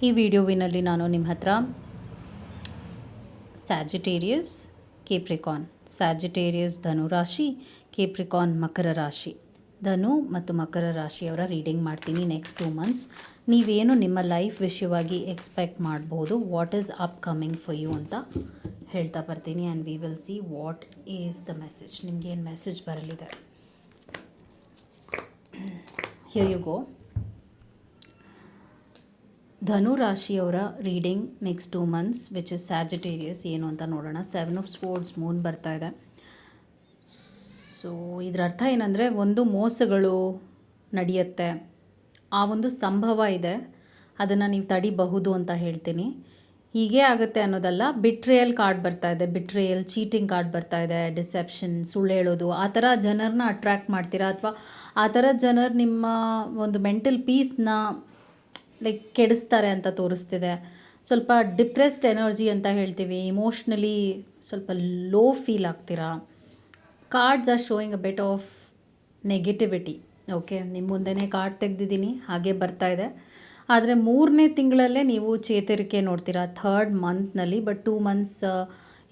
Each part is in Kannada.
ಈ ವಿಡಿಯೋವಿನಲ್ಲಿ ನಾನು ನಿಮ್ಮ ಹತ್ರ ಸ್ಯಾಜಿಟೇರಿಯಸ್, ಕೇಪ್ರಿಕಾನ್, ಸ್ಯಾಜಿಟೇರಿಯಸ್ ಧನು ರಾಶಿ, ಕೇಪ್ರಿಕಾನ್ ಮಕರ ರಾಶಿ, ಧನು ಮತ್ತು ಮಕರ ರಾಶಿಯವರ ರೀಡಿಂಗ್ ಮಾಡ್ತೀನಿ ನೆಕ್ಸ್ಟ್ 2 ಮಂತ್ಸ್. ನೀವೇನು ನಿಮ್ಮ ಲೈಫ್ ವಿಷಯವಾಗಿ ಎಕ್ಸ್ಪೆಕ್ಟ್ ಮಾಡ್ಬೋದು, what is upcoming for you ಅಂತ ಹೇಳ್ತಾ ಬರ್ತೀನಿ. And we will see what is the message, ನಿಮ್ಗೆ ಏನು ಮೆಸೇಜ್ ಬರಲಿದೆ. Here you go. ಧನು ರಾಶಿಯವರ reading next 2 months which is Sagittarius ಏನು ಅಂತ ನೋಡೋಣ. 7 ಆಫ್ ಸ್ಪೋರ್ಟ್ಸ್ ಮೂನ್ ಬರ್ತಾ ಇದೆ. ಸೊ ಇದರ ಅರ್ಥ ಏನಂದರೆ, ಒಂದು ಮೋಸಗಳು ನಡೆಯುತ್ತೆ, ಆ ಒಂದು ಸಂಭವ ಇದೆ, ಅದನ್ನು ನೀವು ತಡಿಬಹುದು ಅಂತ ಹೇಳ್ತೀನಿ. ಹೀಗೆ ಆಗುತ್ತೆ ಅನ್ನೋದಲ್ಲ. ಬಿಟ್ರೇಯಲ್ ಕಾರ್ಡ್ ಬರ್ತಾ ಇದೆ, ಬಿಟ್ರೇಯಲ್, ಚೀಟಿಂಗ್ ಕಾರ್ಡ್ ಬರ್ತಾ ಇದೆ, ಡಿಸೆಪ್ಷನ್, ಸುಳ್ಳು ಹೇಳೋದು, ಆ ಥರ ಜನರನ್ನ ಅಟ್ರ್ಯಾಕ್ಟ್ ಮಾಡ್ತೀರಾ, ಅಥವಾ ಆ ಥರ ಜನರು ನಿಮ್ಮ ಒಂದು ಮೆಂಟಲ್ ಪೀಸ್ನ ಕೆಡಿಸ್ತಾರೆ ಅಂತ ತೋರಿಸ್ತಿದೆ. ಸ್ವಲ್ಪ ಡಿಪ್ರೆಸ್ಡ್ ಎನರ್ಜಿ ಅಂತ ಹೇಳ್ತೀವಿ, ಇಮೋಷ್ನಲಿ ಸ್ವಲ್ಪ ಲೋ ಫೀಲ್ ಆಗ್ತೀರಾ. Cards are showing a bit of negativity. Okay, ನಿಮ್ಮ ಮುಂದೆನೇ ಕಾರ್ಡ್ ತೆಗೆದಿದ್ದೀನಿ, ಹಾಗೆ ಬರ್ತಾ ಇದೆ. ಆದರೆ 3ನೇ ತಿಂಗಳಲ್ಲೇ ನೀವು ಚೇತರಿಕೆ ನೋಡ್ತೀರಾ, 3rd ಮಂತ್ನಲ್ಲಿ. ಬಟ್ 2 ಮಂತ್ಸ್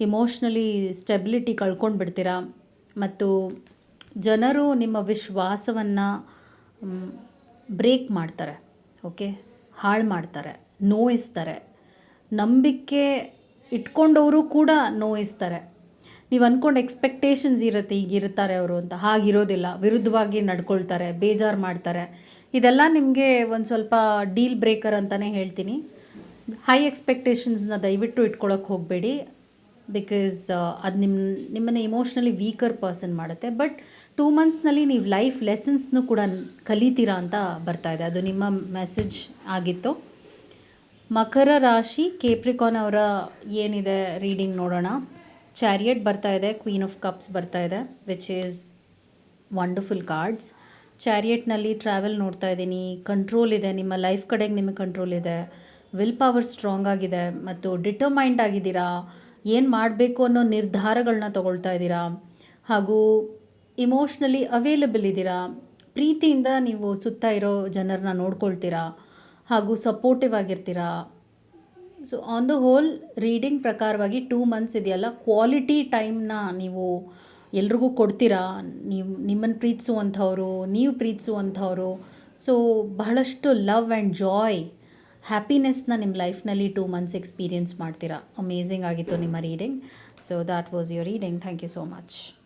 ಇಮೋಷ್ನಲಿ ಸ್ಟೆಬಿಲಿಟಿ ಕಳ್ಕೊಂಡು ಬಿಡ್ತೀರಾ. ಮತ್ತು ಜನರು ನಿಮ್ಮ ವಿಶ್ವಾಸವನ್ನು ಬ್ರೇಕ್ ಮಾಡ್ತಾರೆ, ಓಕೆ, ಹಾಳು ಮಾಡ್ತಾರೆ, ನೋಯಿಸ್ತಾರೆ. ನಂಬಿಕೆ ಇಟ್ಕೊಂಡವರು ಕೂಡ ನೋಯಿಸ್ತಾರೆ. ನೀವು ಅಂದ್ಕೊಂಡು ಎಕ್ಸ್ಪೆಕ್ಟೇಷನ್ಸ್ ಇರುತ್ತೆ, ಈಗಿರ್ತಾರೆ ಅವರು ಅಂತ, ಹಾಗಿರೋದಿಲ್ಲ, ವಿರುದ್ಧವಾಗಿ ನಡ್ಕೊಳ್ತಾರೆ, ಬೇಜಾರು ಮಾಡ್ತಾರೆ. ಇದೆಲ್ಲ ನಿಮಗೆ ಒಂದು ಸ್ವಲ್ಪ ಡೀಲ್ ಬ್ರೇಕರ್ ಅಂತಲೇ ಹೇಳ್ತೀನಿ. ಹೈ ಎಕ್ಸ್ಪೆಕ್ಟೇಷನ್ಸ್ನ ದಯವಿಟ್ಟು ಇಟ್ಕೊಳ್ಳೋಕೆ ಹೋಗಬೇಡಿ, ಬಿಕಾಸ್ ಅದು ನಿಮ್ಮನ್ನು ಇಮೋಷ್ನಲಿ ವೀಕರ್ ಪರ್ಸನ್ ಮಾಡುತ್ತೆ. ಬಟ್ 2 ಮಂತ್ಸ್ನಲ್ಲಿ ನೀವು ಲೈಫ್ ಲೆಸನ್ಸ್ನು ಕೂಡ ಕಲಿತೀರಾ ಅಂತ ಬರ್ತಾ ಇದೆ. ಅದು ನಿಮ್ಮ ಮೆಸೇಜ್ ಆಗಿತ್ತು. ಮಕರ ರಾಶಿ, ಕೇಪ್ರಿಕಾನ್ ಅವರ ಏನಿದೆ ರೀಡಿಂಗ್ ನೋಡೋಣ. ಚಾರಿಯಟ್ ಬರ್ತಾ ಇದೆ, ಕ್ವೀನ್ ಆಫ್ ಕಪ್ಸ್ ಬರ್ತಾ ಇದೆ, ವಿಚ್ ಈಸ್ ವಂಡರ್ಫುಲ್ ಕಾರ್ಡ್ಸ್. ಚಾರಿಯಟ್ನಲ್ಲಿ ಟ್ರಾವೆಲ್ ನೋಡ್ತಾ ಇದ್ದೀನಿ, ಕಂಟ್ರೋಲ್ ಇದೆ, ನಿಮ್ಮ ಲೈಫ್ ಕಡೆಗೆ ನಿಮಗೆ ಕಂಟ್ರೋಲ್ ಇದೆ, ವಿಲ್ ಪವರ್ ಸ್ಟ್ರಾಂಗ್ ಆಗಿದೆ, ಮತ್ತು ಡಿಟರ್ಮೈಂಡ್ ಆಗಿದ್ದೀರಾ, ಏನು ಮಾಡಬೇಕು ಅನ್ನೋ ನಿರ್ಧಾರಗಳನ್ನ ತಗೊಳ್ತಾ ಇದ್ದೀರಾ, ಹಾಗೂ ಇಮೋಷ್ನಲಿ ಅವೈಲಬಲ್ ಇದ್ದೀರಾ. ಪ್ರೀತಿಯಿಂದ ನೀವು ಸುತ್ತ ಇರೋ ಜನರನ್ನ ನೋಡ್ಕೊಳ್ತೀರಾ, ಹಾಗೂ ಸಪೋರ್ಟಿವ್ ಆಗಿರ್ತೀರಾ. So on the whole reading ಪ್ರಕಾರವಾಗಿ 2 ಮಂತ್ಸ್ ಇದೆಯಲ್ಲ, ಕ್ವಾಲಿಟಿ ಟೈಮ್ನ ನೀವು ಎಲ್ರಿಗೂ ಕೊಡ್ತೀರಾ. ನಿಮ್ಮನ್ನು ಪ್ರೀತಿಸುವಂಥವ್ರು, ನೀವು ಪ್ರೀತಿಸುವಂಥವ್ರು. ಸೊ ಬಹಳಷ್ಟು ಲವ್ ಆ್ಯಂಡ್ ಜಾಯ್, ಹ್ಯಾಪಿನೆಸ್ನ ನಿಮ್ಮ ಲೈಫ್ನಲ್ಲಿ 2 ಮಂತ್ಸ್ ಎಕ್ಸ್ಪೀರಿಯೆನ್ಸ್ ಮಾಡ್ತೀರಾ. ಅಮೇಝಿಂಗ್ ಆಗಿತ್ತು ನಿಮ್ಮ reading. So that was your reading. Thank you so much.